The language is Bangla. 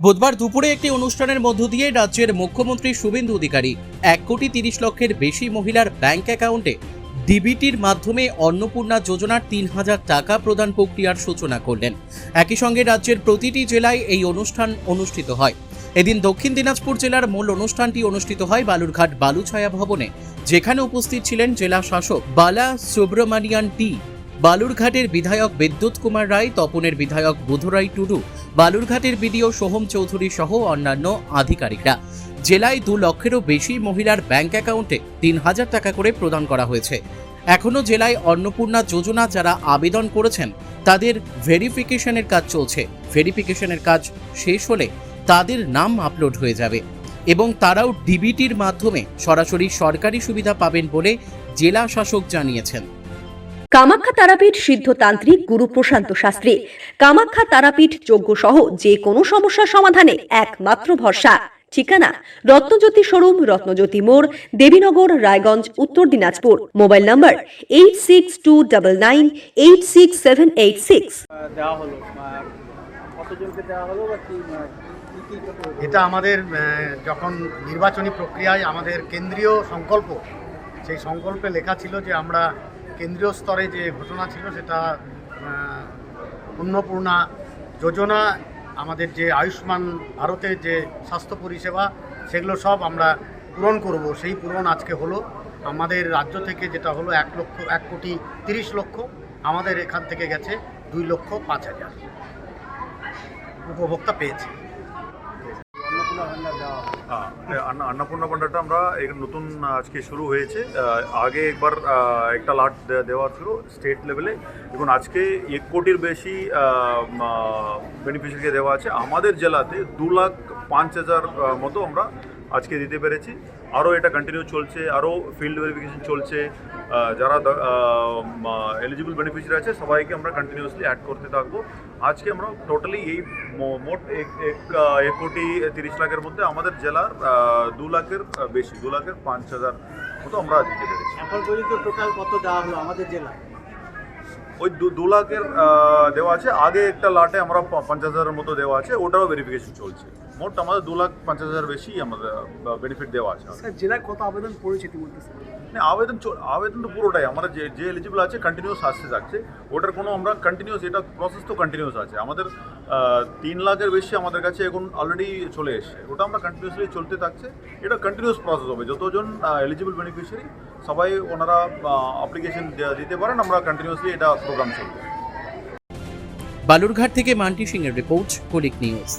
বুধবার দুপুরে একটি অনুষ্ঠানের মধ্য দিয়ে রাজ্যের মুখ্যমন্ত্রী শুভেন্দু অধিকারী 1,30,00,000-এর বেশি মহিলার ব্যাংক অ্যাকাউন্টে ডিবিটির মাধ্যমে অন্নপূর্ণা যোজনার 3,000 টাকা প্রদান প্রক্রিয়ার সূচনা করলেন। একই সঙ্গে রাজ্যের প্রতিটি জেলায় এই অনুষ্ঠান অনুষ্ঠিত হয়। এদিন দক্ষিণ দিনাজপুর জেলার মূল অনুষ্ঠানটি অনুষ্ঠিত হয় বালুরঘাট বালুছায়া ভবনে, যেখানে উপস্থিত ছিলেন জেলা শাসক বালা সুব্রমণিয়ান টি, বালুরঘাটের বিধায়ক বিদ্যুৎ কুমার রায়, তপনের বিধায়ক বুধরাই টুডু, বালুরঘাটের বিডিও সোহম চৌধুরী সহ অন্যান্য আধিকারিকরা। জেলায় 2 লক্ষেরও বেশি মহিলার ব্যাংক অ্যাকাউন্টে 3,000 টাকা করে প্রদান করা হয়েছে। এখনও জেলায় অন্নপূর্ণা যোজনা যারা আবেদন করেছেন তাদের ভেরিফিকেশনের কাজ চলছে। ভেরিফিকেশনের কাজ শেষ হলে তাদের নাম আপলোড হয়ে যাবে এবং তারাও ডিবিটির মাধ্যমে সরাসরি সরকারি সুবিধা পাবেন বলে জেলা শাসক জানিয়েছেন। কামাখ্যা তারাপীঠ সিদ্ধতান্ত্রিক গুরু প্রশান্ত শাস্ত্রী। কামাখ্যা তারাপীঠ যজ্ঞ সহ যে কোনো সমস্যার সমাধানে একমাত্র ভরসা। ঠিকানা রত্নজ্যোতি শোরুম, রত্নজ্যোতি মোড়, দেবীনগর, রায়গঞ্জ, উত্তর দিনাজপুর। মোবাইল নম্বর 8629986786। এটা আমাদের যখন নির্বাচনী প্রক্রিয়ায় আমাদের কেন্দ্রীয় সংকল্প, সেই সংকল্পে লেখা ছিল যে আমরা কেন্দ্রীয় স্তরে যে ঘোষণা ছিল সেটা অন্নপূর্ণা যোজনা, আমাদের যে আয়ুষ্মান ভারতের যে স্বাস্থ্য পরিষেবা, সেগুলো সব আমরা পূরণ করব। সেই পূরণ আজকে হলো। আমাদের রাজ্য থেকে যেটা হলো 1,30,00,000, আমাদের এখান থেকে গেছে 2,05,000 উপভোক্তা পেয়েছে। अन्नपूर्णा ভান্ডারটা আমরা নতুন আজকে শুরু হয়েছে। আগে একবার একটা লাট দেওয়া ছিল স্টেট লেভেলে, এখন আজকে 1 কোটির বেশি বেনিফিশিয়ারিকে দেওয়া আছে। আমাদের জেলাতে 2,05,000 মতো আমরা আজকে দিতে পেরেছি। আরও এটা কন্টিনিউ চলছে, আরও ফিল্ড ভেরিফিকেশন চলছে। যারা এলিজিবল বেনিফিশিয়ারি আছে সবাইকে আমরা কন্টিনিউয়াসলি অ্যাড করতে থাকবো। আজকে আমরা টোটালি এই মোট 1,30,00,000 মধ্যে আমাদের জেলার 2 লাখের বেশি, 2,05,000 মতো আমরা দিতে পেরেছি। এখন পর্যন্ত টোটাল কত দেওয়া হলো আমাদের জেলায়? ওই 2 লাখের দেওয়া আছে। আগে একটা লাটে আমরা 50,000 মতো দেওয়া আছে, ওটারও ভেরিফিকেশন চলছে। মোট আমাদের 2,05,000 বেশি আমাদের বেনিফিট দেওয়া আছে। স্যার, জেলায় কত আবেদন পড়েছে ইতিমধ্যে? না, আবেদন তো পুরোটাই আমাদের যে এলিজিবল আছে কন্টিনিউস আসতে থাকছে। ওটার কোনো আমরা কন্টিনিউস, এটা প্রসেস তো কন্টিনিউস আছে। আমাদের 3 লাখের বেশি আমাদের কাছে এখন অলরেডি চলে এসছে। ওটা আমরা কন্টিনিউসলি চলতে থাকছে। এটা কন্টিনিউস প্রসেস হবে। যতজন এলিজিবল বেনিফিশিয়ারি সবাই ওনারা অ্যাপ্লিকেশন দিতে পারেন, আমরা কন্টিনিউসলি এটা প্রোগ্রাম চলবে। বালুরঘাট থেকে মান্টি সিং এর রিপোর্ট, কলিক নিউজ।